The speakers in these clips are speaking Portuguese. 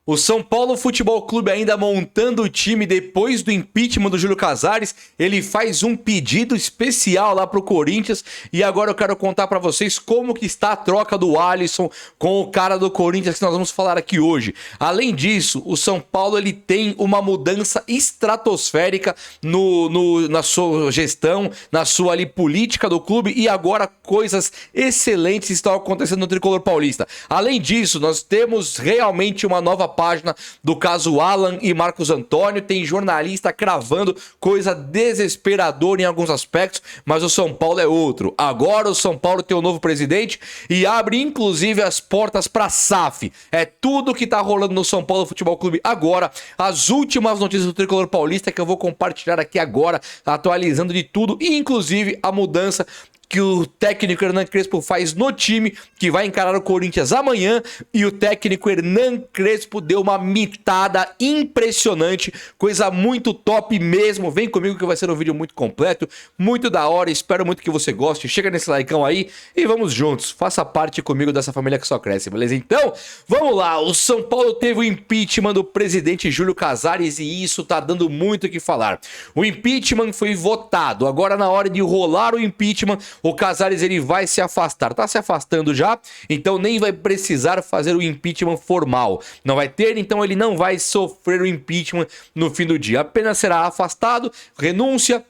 O São Paulo Futebol Clube ainda montando o time depois do impeachment do Júlio Casares, ele faz um pedido especial lá pro Corinthians e agora eu quero contar pra vocês como que está a troca do Alisson com o cara do Corinthians que nós vamos falar aqui hoje. Além disso, o São Paulo ele tem uma mudança estratosférica na sua gestão, na sua ali, política do clube e agora coisas excelentes estão acontecendo no Tricolor Paulista. Além disso, nós temos realmente uma nova página do caso Alan e Marcos Antônio, tem jornalista cravando coisa desesperadora em alguns aspectos, mas o São Paulo é outro. Agora o São Paulo tem um novo presidente e abre inclusive as portas para SAF. É tudo que tá rolando no São Paulo Futebol Clube agora, as últimas notícias do Tricolor Paulista que eu vou compartilhar aqui agora, atualizando de tudo e inclusive a mudança que o técnico Hernan Crespo faz no time, que vai encarar o Corinthians amanhã, e o técnico Hernan Crespo deu uma mitada impressionante, coisa muito top mesmo. Vem comigo que vai ser um vídeo muito completo, muito da hora, espero muito que você goste. Chega nesse likeão aí e vamos juntos, faça parte comigo dessa família que só cresce, beleza? Então, vamos lá, o São Paulo teve o impeachment do presidente Júlio Casares e isso tá dando muito o que falar. O impeachment foi votado, agora na hora de rolar o impeachment, o Casares ele vai se afastar, tá se afastando já, então nem vai precisar fazer o impeachment formal, não vai ter, então ele não vai sofrer o impeachment no fim do dia, apenas será afastado, renúncia,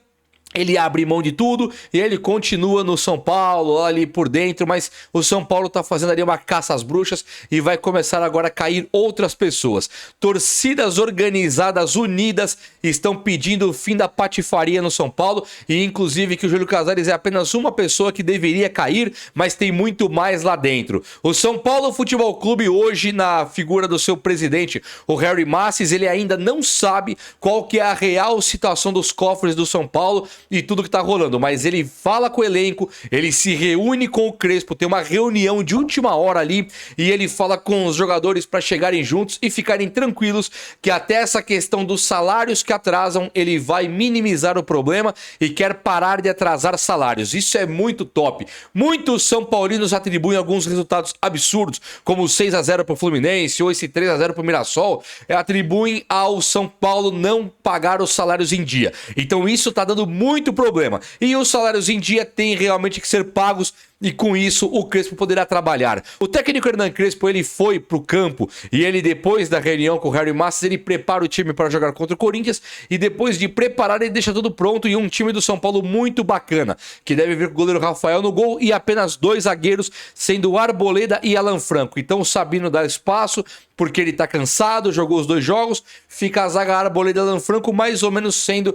ele abre mão de tudo e ele continua no São Paulo, ali por dentro, mas o São Paulo tá fazendo ali uma caça às bruxas e vai começar agora a cair outras pessoas. Torcidas organizadas, unidas, estão pedindo o fim da patifaria no São Paulo e inclusive que o Júlio Casares é apenas uma pessoa que deveria cair, mas tem muito mais lá dentro. O São Paulo Futebol Clube hoje, na figura do seu presidente, o Harry Masses, ele ainda não sabe qual que é a real situação dos cofres do São Paulo e tudo que tá rolando, mas ele fala com o elenco, ele se reúne com o Crespo, tem uma reunião de última hora ali e ele fala com os jogadores para chegarem juntos e ficarem tranquilos que até essa questão dos salários que atrasam, ele vai minimizar o problema e quer parar de atrasar salários. Isso é muito top. Muitos são paulinos atribuem alguns resultados absurdos, como o 6-0 pro Fluminense ou esse 3-0 pro Mirassol, atribuem ao São Paulo não pagar os salários em dia. Então isso tá dando muito problema. E os salários em dia têm realmente que ser pagos e com isso o Crespo poderá trabalhar. O técnico Hernan Crespo, ele foi pro campo e ele depois da reunião com o Harry Masses, ele prepara o time para jogar contra o Corinthians e depois de preparar ele deixa tudo pronto e um time do São Paulo muito bacana, que deve vir com o goleiro Rafael no gol e apenas dois zagueiros, sendo Arboleda e Alan Franco. Então o Sabino dá espaço porque ele tá cansado, jogou os dois jogos, fica a zaga Arboleda e Alan Franco mais ou menos sendo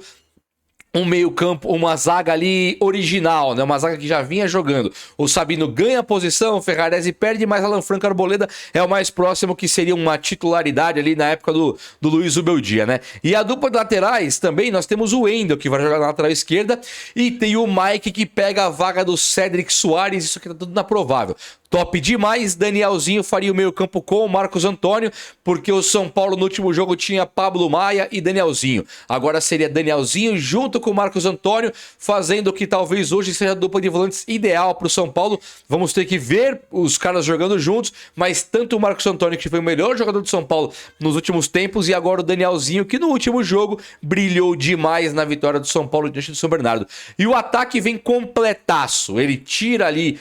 um meio campo, uma zaga ali original, né? Uma zaga que já vinha jogando. O Sabino ganha a posição, o Ferrarese perde, mas Alan Franco Arboleda é o mais próximo que seria uma titularidade ali na época do Luiz Ubeldia, né? E a dupla de laterais também, nós temos o Wendel, que vai jogar na lateral esquerda, e tem o Mike, que pega a vaga do Cedric Soares, isso aqui tá tudo na provável. Top demais, Danielzinho faria o meio campo com o Marcos Antônio, porque o São Paulo no último jogo tinha Pablo Maia e Danielzinho. Agora seria Danielzinho junto com o Marcos Antônio, fazendo o que talvez hoje seja a dupla de volantes ideal para o São Paulo. Vamos ter que ver os caras jogando juntos, mas tanto o Marcos Antônio, que foi o melhor jogador do São Paulo nos últimos tempos, e agora o Danielzinho, que no último jogo brilhou demais na vitória do São Paulo diante do São Bernardo. E o ataque vem completaço, ele tira ali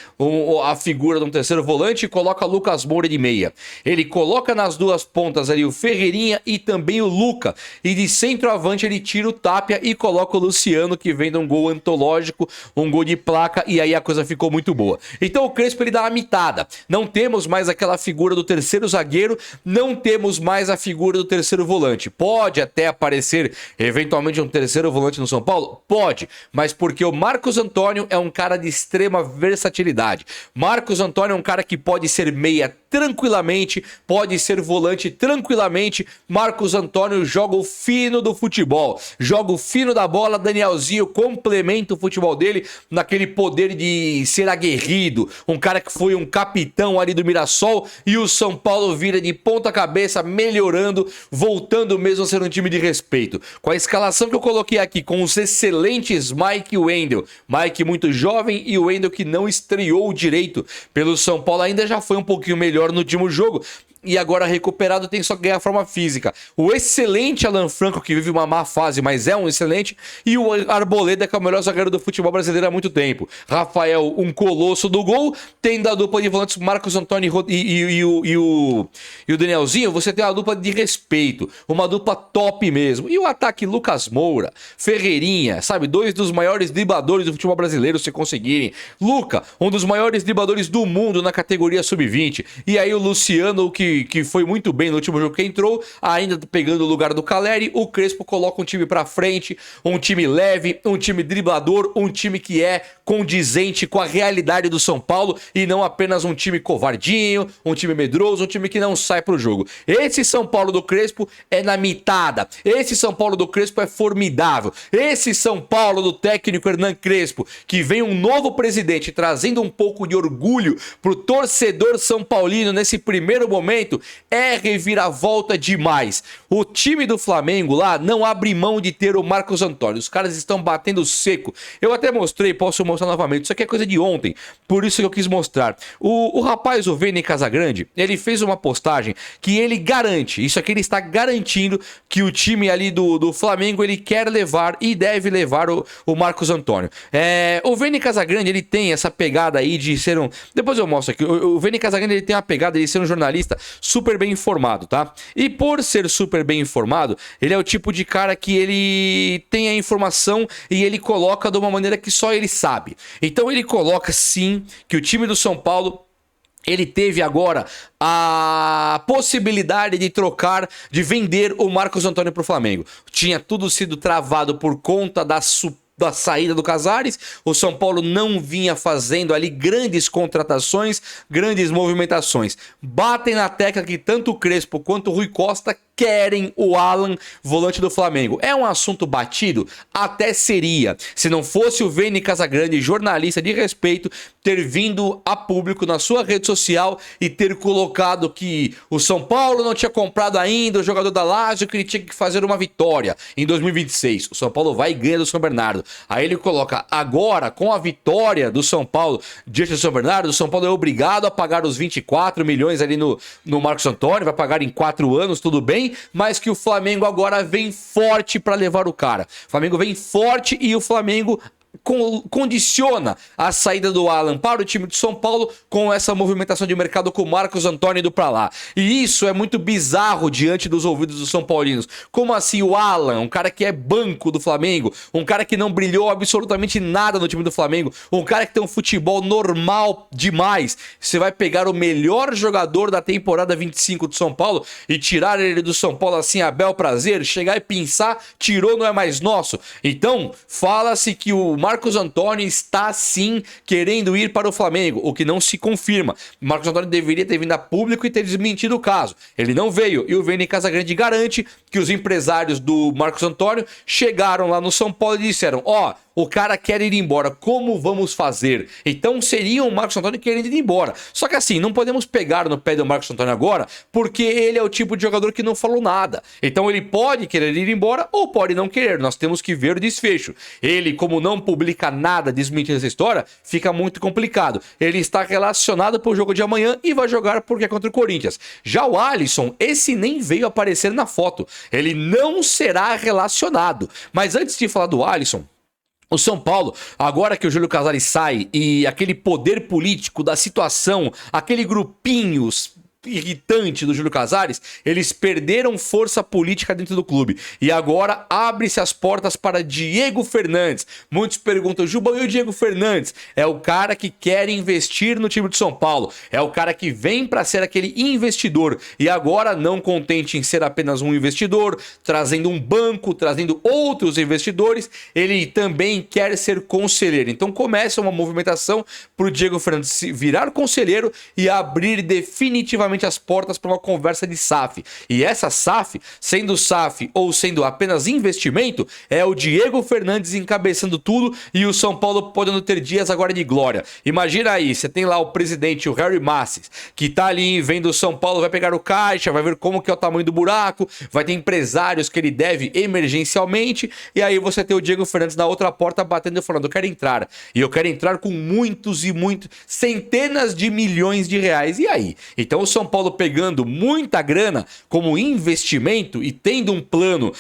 a figura de um terceiro volante e coloca Lucas Moura de meia. Ele coloca nas duas pontas ali o Ferreirinha e também o Luca. E de centroavante ele tira o Tapia e coloca o Luciano, que vem de um gol antológico, um gol de placa, e aí a coisa ficou muito boa. Então o Crespo ele dá uma mitada. Não temos mais aquela figura do terceiro zagueiro, não temos mais a figura do terceiro volante. Pode até aparecer eventualmente um terceiro volante no São Paulo? Pode, mas porque o Marcos Antônio é um cara de extrema versatilidade. Marcos Antônio é um cara que pode ser meia tranquilamente, pode ser volante tranquilamente. Marcos Antônio joga o fino do futebol, joga o fino da bola. Danielzinho complementa o futebol dele naquele poder de ser aguerrido, um cara que foi um capitão ali do Mirassol, e o São Paulo vira de ponta cabeça, melhorando, voltando mesmo a ser um time de respeito. Com a escalação que eu coloquei aqui, com os excelentes Mike e Wendel, Mike muito jovem e o Wendel que não estreou direito pelo São Paulo, ainda já foi um pouquinho melhor no último jogo. e agora recuperado tem só que ganhar forma física. O excelente Alan Franco, que vive uma má fase, mas é um excelente, e o Arboleda, que é o melhor zagueiro do futebol brasileiro há muito tempo. Rafael, um colosso do gol, tem da dupla de volantes Marcos Antônio e o Danielzinho, você tem uma dupla de respeito, uma dupla top mesmo. E o ataque Lucas Moura, Ferreirinha, sabe, dois dos maiores dribladores do futebol brasileiro, se conseguirem. Luca, um dos maiores dribladores do mundo na categoria sub-20. E aí o Luciano, que foi muito bem no último jogo que entrou, ainda pegando o lugar do Caleri. O Crespo coloca um time pra frente, um time leve, um time driblador, um time que é condizente com a realidade do São Paulo e não apenas um time covardinho, um time medroso, um time que não sai pro jogo. Esse São Paulo do Crespo é na mitada. Esse São Paulo do Crespo é formidável. Esse São Paulo do técnico Hernan Crespo, que vem um novo presidente trazendo um pouco de orgulho pro torcedor são paulino nesse primeiro momento, é reviravolta demais. O time do Flamengo lá não abre mão de ter o Marcos Antônio. Os caras estão batendo seco. Eu até mostrei, posso mostrar novamente. Isso aqui é coisa de ontem, por isso que eu quis mostrar. O rapaz, o Vene Casagrande, ele fez uma postagem que ele garante, isso aqui ele está garantindo que o time ali do Flamengo, ele quer levar e deve levar o Marcos Antônio. O Vene Casagrande, ele tem essa pegada aí de ser um... Depois eu mostro aqui. O Vene Casagrande, ele tem uma pegada de ser um jornalista super bem informado, tá? E por ser super bem informado, ele é o tipo de cara que ele tem a informação e ele coloca de uma maneira que só ele sabe. Então ele coloca sim que o time do São Paulo, ele teve agora a possibilidade de trocar, de vender o Marcos Antônio para o Flamengo. Tinha tudo sido travado por conta da saída do Casares. O São Paulo não vinha fazendo ali grandes contratações, grandes movimentações. Batem na tecla que tanto o Crespo quanto o Rui Costa querem o Alan, volante do Flamengo. É um assunto batido? Até seria, se não fosse o Vene Casagrande, jornalista de respeito, ter vindo a público na sua rede social e ter colocado que o São Paulo não tinha comprado ainda o jogador da Lazio, que ele tinha que fazer uma vitória em 2026. O São Paulo vai e ganha do São Bernardo. Aí ele coloca, agora, com a vitória do São Paulo diante do São Bernardo, o São Paulo é obrigado a pagar os 24 milhões ali no Marcos Antônio, vai pagar em 4 anos, tudo bem, mas que o Flamengo agora vem forte para levar o cara. O Flamengo vem forte e o Flamengo condiciona a saída do Alan para o time de São Paulo com essa movimentação de mercado com o Marcos Antônio indo para lá. E isso é muito bizarro diante dos ouvidos dos São Paulinos. Como assim o Alan, um cara que é banco do Flamengo, um cara que não brilhou absolutamente nada no time do Flamengo, um cara que tem um futebol normal demais, você vai pegar o melhor jogador da temporada 25 do São Paulo e tirar ele do São Paulo assim a bel prazer, chegar e pensar, tirou, não é mais nosso. Então, fala-se que o Marcos Antônio está sim querendo ir para o Flamengo, o que não se confirma. O Marcos Antônio deveria ter vindo a público e ter desmentido o caso. Ele não veio e o Vene Casagrande garante que os empresários do Marcos Antônio chegaram lá no São Paulo e disseram: ó, o cara quer ir embora, como vamos fazer? Então seria o Marcos Antônio querendo ir embora. Só que assim, não podemos pegar no pé do Marcos Antônio agora, porque ele é o tipo de jogador que não falou nada. Então ele pode querer ir embora ou pode não querer. Nós temos que ver o desfecho. Ele, como não publica nada desmentindo essa história, fica muito complicado. Ele está relacionado para o jogo de amanhã e vai jogar porque é contra o Corinthians. Já o Alisson, esse nem veio aparecer na foto. Ele não será relacionado. Mas antes de falar do Alisson, o São Paulo, agora que o Júlio Casares sai e aquele poder político da situação, aquele grupinho irritante do Júlio Casares, eles perderam força política dentro do clube. E agora abre-se as portas para Diego Fernandes. Muitos perguntam, Juba, e o Diego Fernandes? É o cara que quer investir no time de São Paulo. É o cara que vem para ser aquele investidor. E agora, não contente em ser apenas um investidor, trazendo um banco, trazendo outros investidores, ele também quer ser conselheiro. Então começa uma movimentação para o Diego Fernandes virar conselheiro e abrir definitivamente as portas para uma conversa de SAF. E essa SAF, sendo SAF ou sendo apenas investimento, é o Diego Fernandes encabeçando tudo e o São Paulo podendo ter dias agora de glória. Imagina aí, você tem lá o presidente, o Harry Masses, que tá ali vendo o São Paulo, vai pegar o caixa, vai ver como que é o tamanho do buraco, vai ter empresários que ele deve emergencialmente, e aí você tem o Diego Fernandes na outra porta batendo e falando, eu quero entrar. E eu quero entrar com muitos e muitos, centenas de milhões de reais. E aí? Então o São São Paulo pegando muita grana como investimento e tendo um plano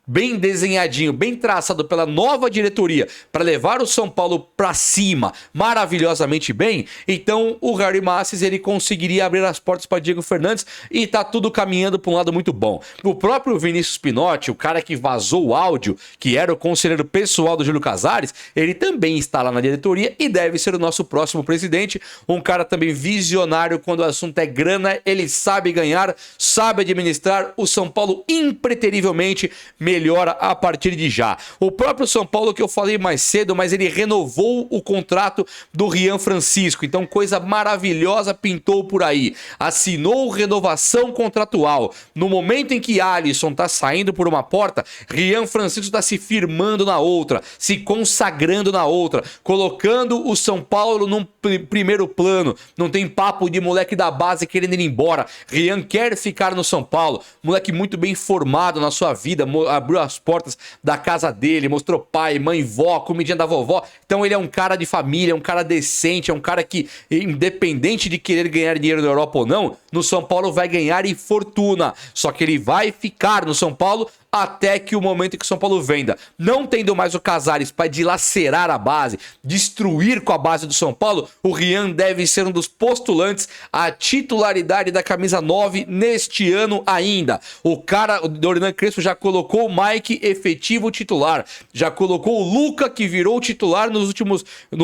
bem desenhadinho, bem traçado pela nova diretoria para levar o São Paulo para cima maravilhosamente bem, então o Harry Masses ele conseguiria abrir as portas para Diego Fernandes e tá tudo caminhando para um lado muito bom. O próprio Vinícius Pinotti, o cara que vazou o áudio, que era o conselheiro pessoal do Júlio Casares, ele também está lá na diretoria e deve ser o nosso próximo presidente, um cara também visionário quando o assunto é grana, ele sabe ganhar, sabe administrar, o São Paulo impreterivelmente melhora a partir de já. O próprio São Paulo que eu falei mais cedo, mas ele renovou o contrato do Rian Francisco, então coisa maravilhosa pintou por aí, assinou renovação contratual. No momento em que Alisson tá saindo por uma porta, Rian Francisco está se firmando na outra, se consagrando na outra, colocando o São Paulo num primeiro plano. Não tem papo de moleque da base querendo ir embora. Rian quer ficar no São Paulo, moleque muito bem formado na sua vida, abriu as portas da casa dele, mostrou pai, mãe, vó, comidinha da vovó. Então ele é um cara de família, é um cara decente, é um cara que, independente de querer ganhar dinheiro na Europa ou não, no São Paulo vai ganhar e fortuna. Só que ele vai ficar no São Paulo até que o momento em que o São Paulo venda. Não tendo mais o Casares para dilacerar a base, destruir com a base do São Paulo, o Rian deve ser um dos postulantes à titularidade da camisa 9 neste ano ainda. O Hernan Crespo já colocou o Mike efetivo titular, já colocou o Luca que virou titular no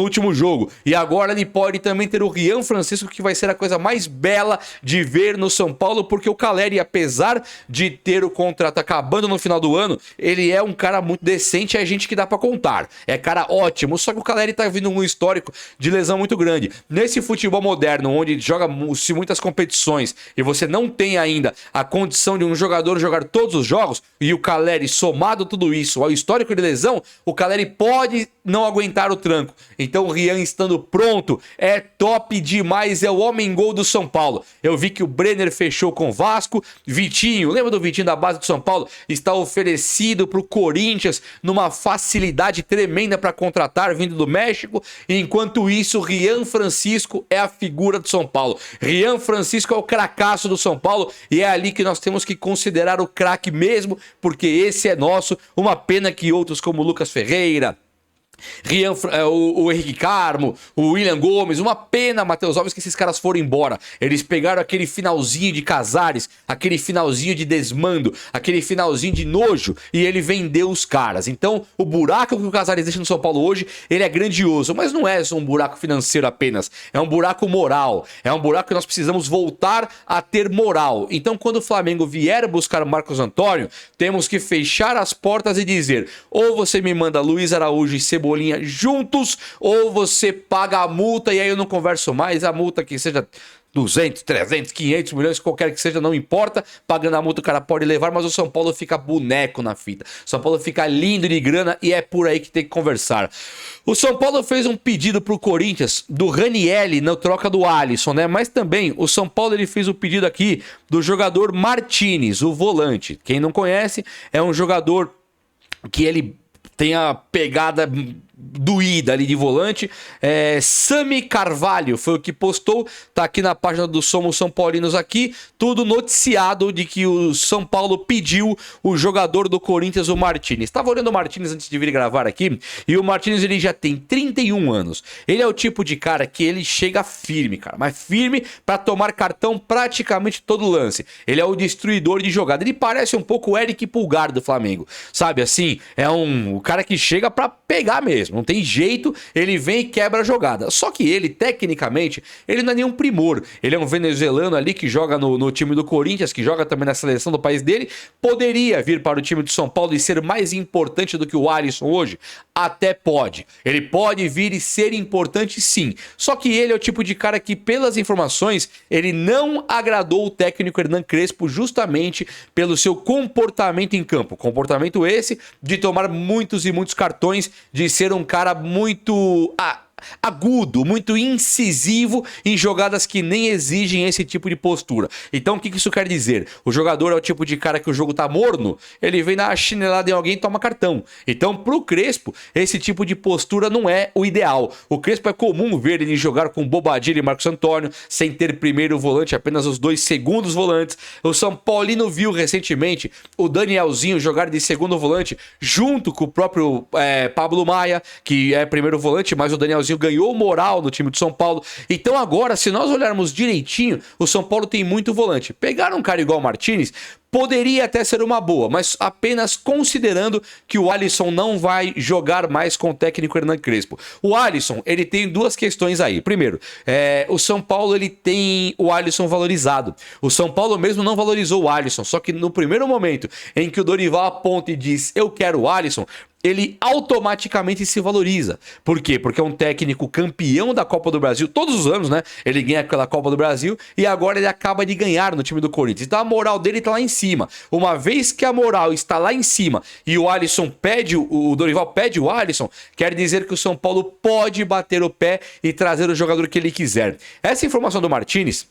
último jogo, e agora ele pode também ter o Rian Francisco, que vai ser a coisa mais bela de ver no São Paulo, porque o Caleri, apesar de ter o contrato acabando no final do ano, ele é um cara muito decente, é gente que dá pra contar, é cara ótimo, só que o Caleri tá vindo um histórico de lesão muito grande. Nesse futebol moderno, onde joga-se muitas competições e você não tem ainda a condição de um jogador jogar todos os jogos, e o Caleri somado tudo isso ao histórico de lesão, o Caleri pode não aguentar o tranco. Então o Rian estando pronto é top demais, é o homem-gol do São Paulo. Eu vi que o Brenner fechou com o Vasco, Vitinho, lembra do Vitinho da base do São Paulo? Está oferecido para o Corinthians numa facilidade tremenda para contratar vindo do México. Enquanto isso, Rian Francisco é a figura do São Paulo. Rian Francisco é o cracaço do São Paulo e é ali que nós temos que considerar o craque mesmo, porque esse é nosso. Uma pena que outros como Lucas Ferreira, o Henrique Carmo, o William Gomes, uma pena, Matheus Alves, que esses caras foram embora. Eles pegaram aquele finalzinho de Casares, aquele finalzinho de desmando, aquele finalzinho de nojo, e ele vendeu os caras. Então o buraco que o Casares deixa no São Paulo hoje, ele é grandioso, mas não é só um buraco financeiro apenas, é um buraco moral, é um buraco que nós precisamos voltar a ter moral. Então quando o Flamengo vier buscar o Marcos Antônio, temos que fechar as portas e dizer: ou você me manda Luiz Araújo e Cebolinha juntos, ou você paga a multa, e aí eu não converso mais, a multa que seja 200, 300, 500 milhões, qualquer que seja, não importa, pagando a multa o cara pode levar, mas o São Paulo fica boneco na fita, o São Paulo fica lindo de grana, e é por aí que tem que conversar. O São Paulo fez um pedido pro Corinthians do Ranieri na troca do Alisson, né? Mas também o São Paulo ele fez o pedido aqui do jogador Martinez, o volante. Quem não conhece, é um jogador que ele tem a pegada doída ali de volante. Sami Carvalho foi o que postou, tá aqui na página do Somos São Paulinos aqui, tudo noticiado de que o São Paulo pediu o jogador do Corinthians, o Martinez. Estava olhando o Martinez antes de vir gravar aqui, e o Martinez ele já tem 31 anos. Ele é o tipo de cara que ele chega firme, cara, mas firme para tomar cartão praticamente todo lance. Ele é o destruidor de jogada. Ele parece um pouco o Eric Pulgar do Flamengo, sabe assim? É o cara que chega para pegar mesmo. Não tem jeito, ele vem e quebra a jogada. Só que ele, tecnicamente, ele não é nenhum primor. Ele é um venezuelano ali que joga no time do Corinthians, que joga também na seleção do país dele. Poderia vir para o time de São Paulo e ser mais importante do que o Alisson hoje? Até pode. Ele pode vir e ser importante, sim. Só que ele é o tipo de cara que, pelas informações, ele não agradou o técnico Hernan Crespo justamente pelo seu comportamento em campo. Comportamento esse de tomar muitos e muitos cartões, de ser um cara muito agudo, muito incisivo em jogadas que nem exigem esse tipo de postura. Então o que isso quer dizer? O jogador é o tipo de cara que o jogo tá morno, ele vem na chinelada em alguém e toma cartão. Então pro Crespo, esse tipo de postura não é o ideal. O Crespo é comum ver ele jogar com Bobadilla e Marcos Antônio, sem ter primeiro volante, apenas os 2 segundos volantes. O São Paulino viu recentemente o Danielzinho jogar de segundo volante junto com o próprio Pablo Maia, que é primeiro volante, mas o Danielzinho ganhou moral no time do São Paulo. Então agora, se nós olharmos direitinho, o São Paulo tem muito volante. Pegar um cara igual o Martinez poderia até ser uma boa, mas apenas considerando que o Alisson não vai jogar mais com o técnico Hernan Crespo. O Alisson, ele tem 2 questões aí. Primeiro, o São Paulo ele tem o Alisson valorizado. O São Paulo mesmo não valorizou o Alisson, só que no primeiro momento em que o Dorival aponta e diz eu quero o Alisson, ele automaticamente se valoriza. Por quê? Porque é um técnico campeão da Copa do Brasil, todos os anos, né? Ele ganha aquela Copa do Brasil e agora ele acaba de ganhar no time do Corinthians. Então a moral dele tá lá em cima. Uma vez que a moral está lá em cima e o Alisson pede, o Dorival pede o Alisson, quer dizer que o São Paulo pode bater o pé e trazer o jogador que ele quiser. Essa informação do Martinez,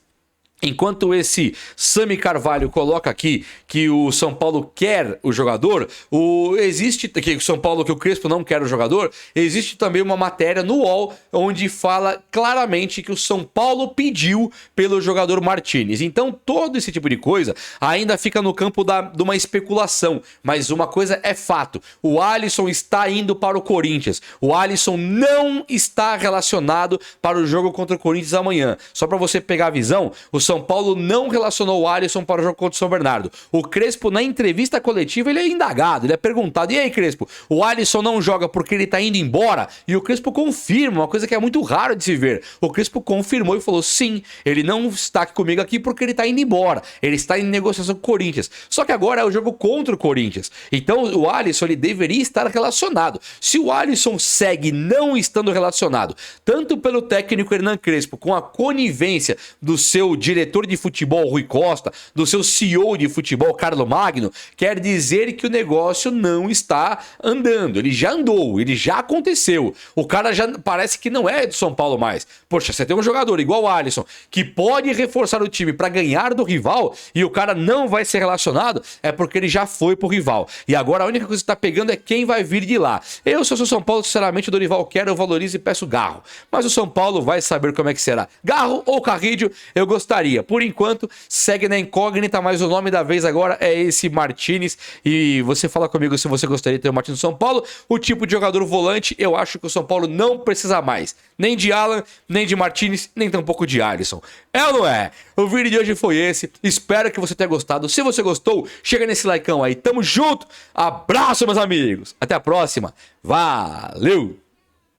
enquanto esse Sami Carvalho coloca aqui que o São Paulo quer o jogador, que o São Paulo, que o Crespo não quer o jogador, existe também uma matéria no UOL onde fala claramente que o São Paulo pediu pelo jogador Martinez. Então todo esse tipo de coisa ainda fica no campo de uma especulação, mas uma coisa é fato, o Alisson está indo para o Corinthians, o Alisson não está relacionado para o jogo contra o Corinthians amanhã. Só para você pegar a visão, o São Paulo não relacionou o Alisson para o jogo contra o São Bernardo. O Crespo, na entrevista coletiva, ele é indagado, ele é perguntado, e aí, Crespo, o Alisson não joga porque ele tá indo embora? E o Crespo confirma, uma coisa que é muito raro de se ver. O Crespo confirmou e falou, sim, ele não está comigo aqui porque ele tá indo embora. Ele está em negociação com o Corinthians. Só que agora é o jogo contra o Corinthians. Então o Alisson, ele deveria estar relacionado. Se o Alisson segue não estando relacionado, tanto pelo técnico Hernan Crespo, com a conivência do seu diretor de futebol Rui Costa, do seu CEO de futebol Carlo Magno, quer dizer que o negócio não está andando. Ele já andou, ele já aconteceu. O cara já parece que não é do São Paulo mais. Poxa, você tem um jogador igual o Alisson, que pode reforçar o time para ganhar do rival, e o cara não vai ser relacionado, é porque ele já foi pro rival. E agora a única coisa que tá pegando é quem vai vir de lá. Eu, se eu sou São Paulo, sinceramente, o Dorival quer, eu valorizo e peço Garro. Mas o São Paulo vai saber como é que será. Garro ou Carrídio, eu gostaria. Por enquanto, segue na incógnita, mas o nome da vez agora é esse Martinez. E você fala comigo se você gostaria de ter o Martinez no São Paulo. O tipo de jogador volante, eu acho que o São Paulo não precisa mais. Nem de Alan, nem de Martinez, nem tampouco de Alisson. É ou não é? O vídeo de hoje foi esse. Espero que você tenha gostado. Se você gostou, chega nesse likeão aí. Tamo junto. Abraço, meus amigos. Até a próxima. Valeu!